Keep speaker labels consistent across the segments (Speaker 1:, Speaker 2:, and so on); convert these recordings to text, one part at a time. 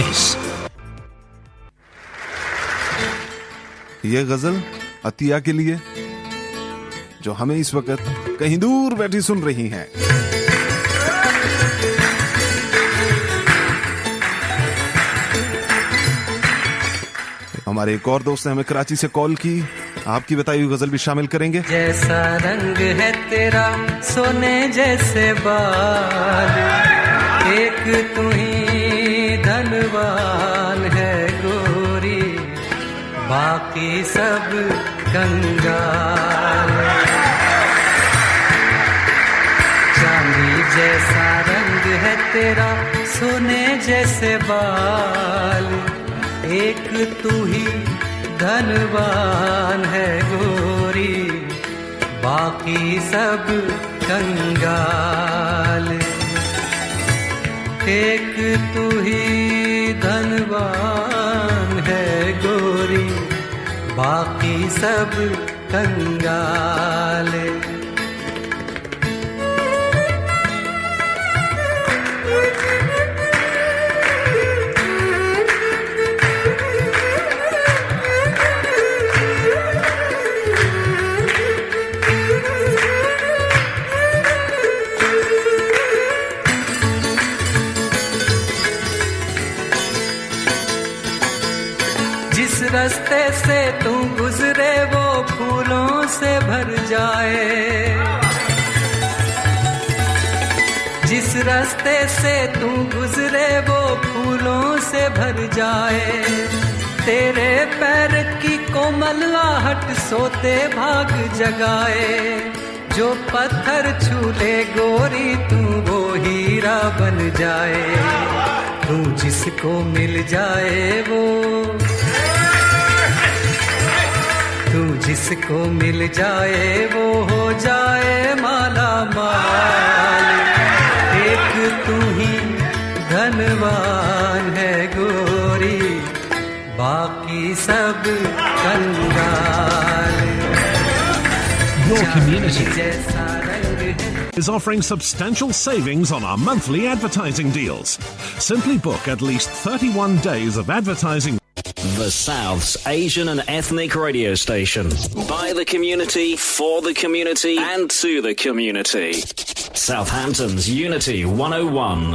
Speaker 1: this.
Speaker 2: ये गजल अतिया के लिए, जो हमें इस वक्त कहीं दूर बैठी सुन रही हैं। हमारे एक और दोस्त ने हमें कराची से कॉल की, आपकी बताई हुई गजल भी शामिल करेंगे।
Speaker 3: जैसा रंग है तेरा सोने जैसे बाल, एक तू ही धनवान है गोरी, बाकी सब कंगाल। चांदी जैसा रंग है तेरा सोने जैसे बाल, एक तू ही धनवान है गोरी, बाकी सब कंगाल। एक तू ही धनवान है गोरी, बाकी सब कंगाल। जिस रास्ते से तू गुजरे वो फूलों से भर जाए, जिस रास्ते से तू गुजरे वो फूलों से भर जाए। तेरे पैर की कोमल आहट सोते भाग जगाए, जो पत्थर छू ले गोरी तू वो हीरा बन जाए। तू जिसको मिल जाए वो, तू जिसको मिल जाए वो हो जाए माला माल। एक तू ही धनवान है गोरी, बाकी सब कंगाल।
Speaker 1: Your community is offering substantial savings on our monthly advertising deals. Simply book at least 31 days of advertising.
Speaker 4: The South's Asian and ethnic radio station. By the community, for the community, and to the community. Southampton's Unity 101.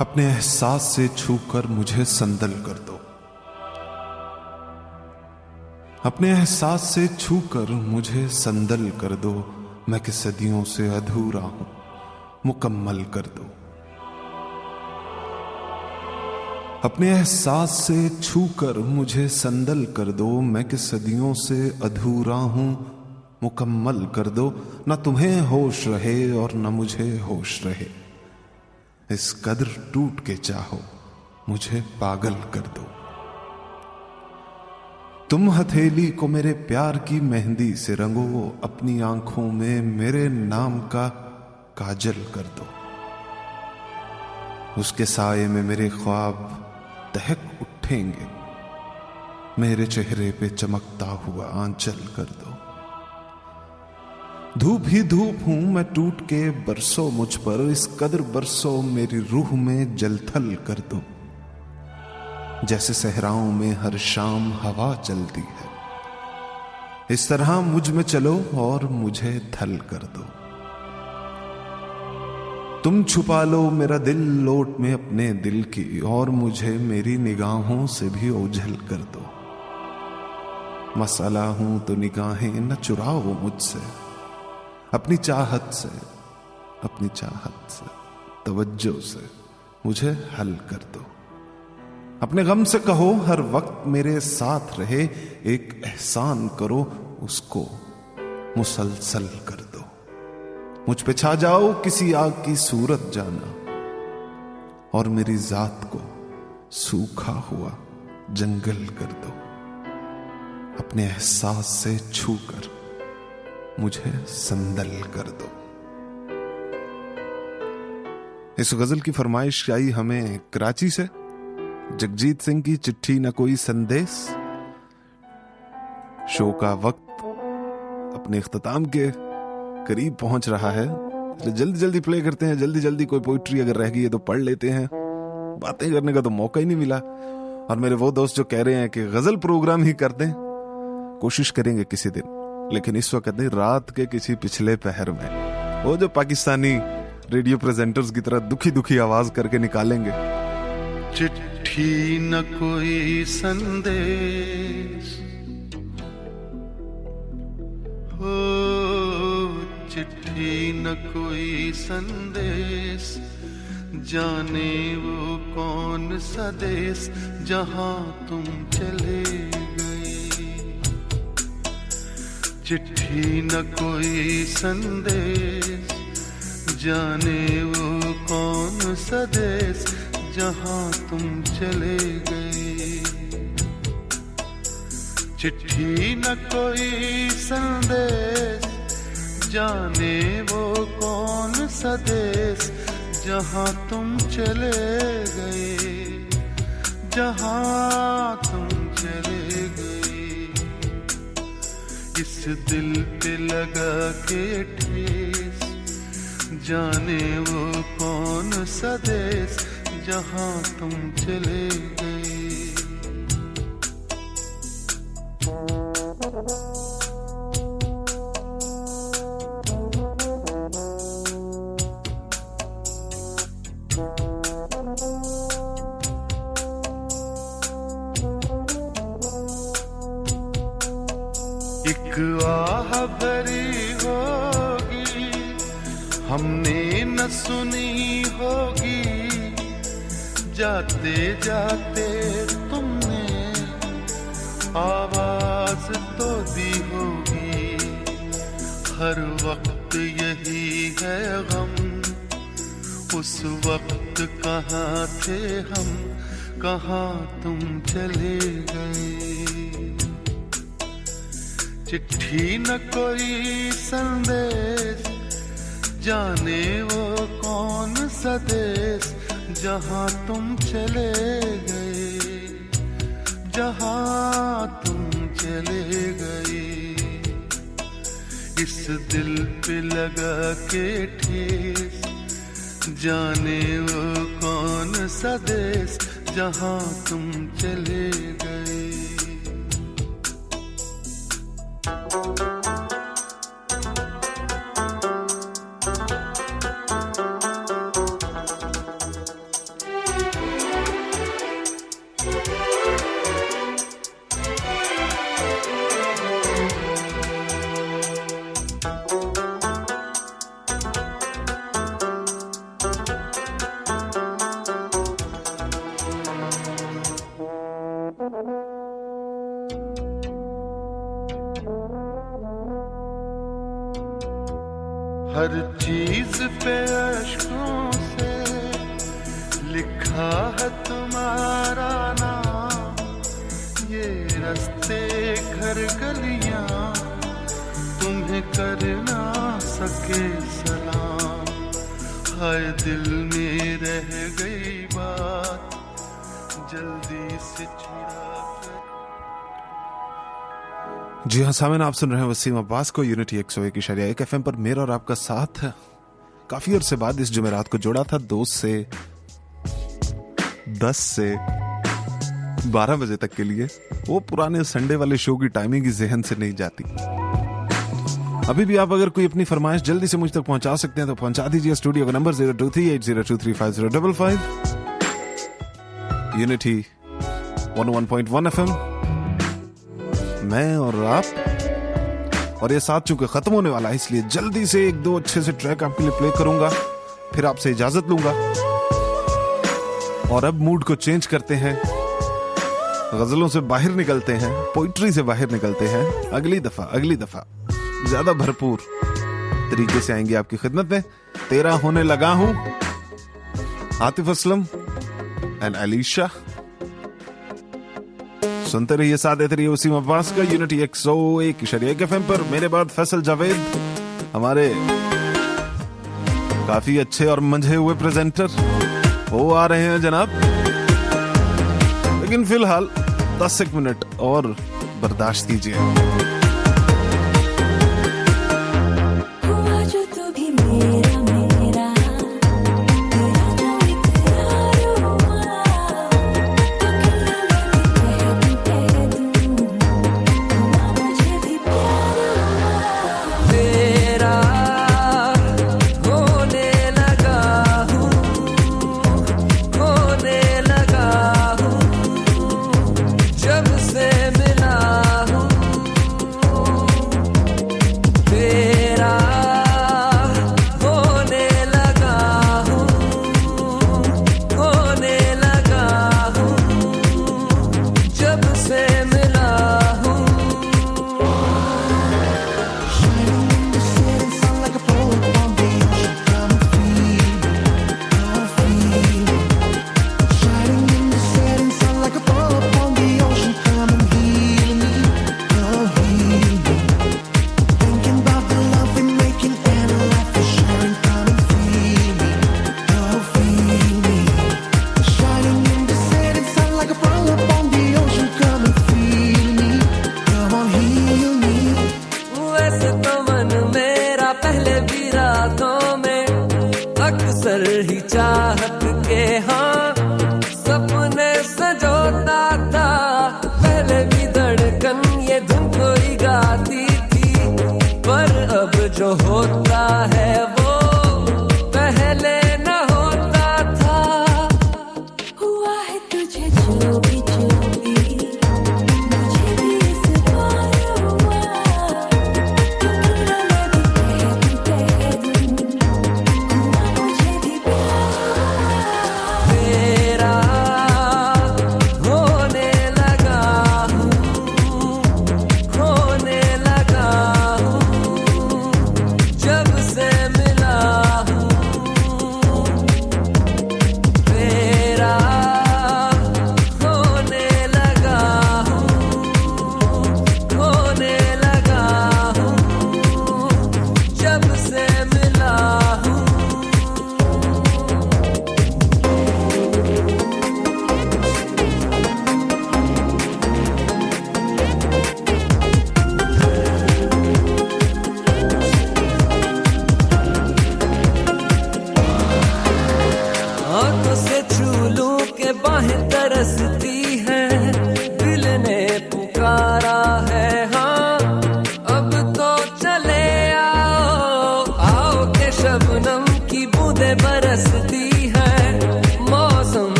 Speaker 2: अपने एहसास से छूकर मुझे संदल कर दो, अपने एहसास से छूकर मुझे संदल कर दो। मैं कि सदियों से अधूरा हूं, मुकम्मल कर दो। अपने एहसास से छूकर मुझे संदल कर दो। मैं कि सदियों से अधूरा हूं, मुकम्मल कर दो। न तुम्हें होश रहे और न मुझे होश रहे, इस कदर टूट के चाहो मुझे पागल कर दो। तुम हथेली को मेरे प्यार की मेहंदी से रंगो, अपनी आंखों में मेरे नाम का काजल कर दो। उसके साये में मेरे ख्वाब दहक उठेंगे, मेरे चेहरे पे चमकता हुआ आंचल कर दो। धूप ही धूप हूं मैं टूट के, बरसो मुझ पर इस कदर बरसो मेरी रूह में जलथल कर दो। जैसे सहराओं में हर शाम हवा चलती है, इस तरह मुझ में चलो और मुझे थल कर दो। तुम छुपा लो मेरा दिल लोट में अपने दिल की, और मुझे मेरी निगाहों से भी ओझल कर दो। मसला हूं तो निगाहें न चुराओ मुझसे, अपनी चाहत से, अपनी चाहत से, तवज्जो से मुझे हल कर दो। अपने गम से कहो हर वक्त मेरे साथ रहे, एक एहसान करो उसको मुसलसल कर दो। मुझ पे छा जाओ किसी आग की सूरत जाना, और मेरी जात को सूखा हुआ जंगल कर दो। अपने एहसास से छूकर मुझे संदल कर दो। इस गजल की फरमाइश आई हमें कराची से। जगजीत सिंह की चिट्ठी न कोई संदेश। शो का वक्त अपने इख्तिताम के करीब पहुंच रहा है, जल्दी जल्दी प्ले करते हैं, जल्दी जल्दी कोई पोइट्री अगर रह गई है तो पढ़ लेते हैं। बातें करने का तो मौका ही नहीं मिला। और मेरे वो दोस्त जो कह रहे हैं कि गजल प्रोग्राम ही कर दें, कोशिश करेंगे किसी दिन, लेकिन इस वक्त नहीं, रात के किसी पिछले पहर में वो जो पाकिस्तानी रेडियो प्रेजेंटर्स की तरह दुखी दुखी आवाज करके निकालेंगे।
Speaker 5: चिट्ठी न कोई संदेश हो, चिट्ठी न कोई संदेश, जाने वो कौन सा देश जहां तुम चले गए। चिट्ठी न कोई संदेश, जाने वो कौन सा देश जहां तुम चले गए। चिट्ठी न कोई संदेश, जाने वो कौन सा देश जहां तुम चले गए, जहां तुम चले गए। इस दिल पे लगा के ठेस, जाने वो कौन सा देश जहां तुम चले गए। एक आह भरी होगी हमने न सुनी होगी, जाते जाते तुमने आवाज तो दी होगी। हर वक्त यही है गम, उस वक्त कहाँ थे हम, कहाँ तुम चले गए। चिट्ठी न कोई संदेश, जाने वो कौन सा देश जहां तुम चले गए, जहां तुम चले गए। इस दिल पे लगा के ठेस, जाने वो कौन सा देश जहां तुम चले गए। हर चीज पे अश्कों से लिखा है तुम्हारा नाम, ये रास्ते घर गलियां तुम्हें कर ना सके सलाम। हाय दिल में रह गई बात, जल्दी से छुड़ा कर।
Speaker 2: जी हाँ सामने आप सुन रहे हैं वसीम अब्बास को यूनिटी 101.1 FM पर मेरा और आपका साथ है। काफी अरसे बाद इस जुमेरात को जोड़ा था, 2 से 10 से 12 बजे तक के लिए। वो पुराने संडे वाले शो की टाइमिंग की जहन से नहीं जाती। अभी भी आप अगर कोई अपनी फरमाइश जल्दी से मुझ तक पहुंचा सकते हैं तो पहुंचा दीजिए। स्टूडियो का नंबर 0238023555। यूनिटी 101.1 FM, मैं और आप। और ये साथ चूंकि खत्म होने वाला है, इसलिए जल्दी से 1-2 अच्छे से ट्रैक आपके लिए प्ले करूंगा, फिर आपसे इजाजत लूंगा। और अब मूड को चेंज करते हैं, गजलों से बाहर निकलते हैं, पोइट्री से बाहर निकलते हैं। अगली दफा ज्यादा भरपूर तरीके से आएंगे आपकी खिदमत में। तेरा होने लगा हूं, आतिफ असलम एंड अलीशा। सुनते रहिए, साथ देते रहिए वसीम अब्बास का यूनिटी 101.1 FM पर। मेरे बाद फैसल जावेद, हमारे काफी अच्छे और मंझे हुए प्रेजेंटर, वो आ रहे हैं जनाब। लेकिन फिलहाल 10 मिनट और बर्दाश्त कीजिए।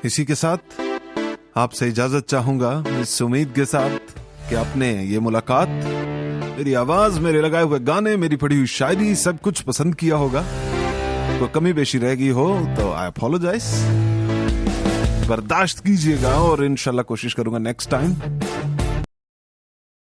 Speaker 2: इसी के साथ आपसे इजाजत चाहूंगा, इस उम्मीद के साथ कि आपने ये मुलाकात, मेरी आवाज, मेरे लगाए हुए गाने, मेरी पढ़ी हुई शायरी सब कुछ पसंद किया होगा। कोई कमी बेशी रह गई हो तो आई अपोलोजाइज, बर्दाश्त कीजिएगा और इंशाल्लाह कोशिश करूंगा नेक्स्ट टाइम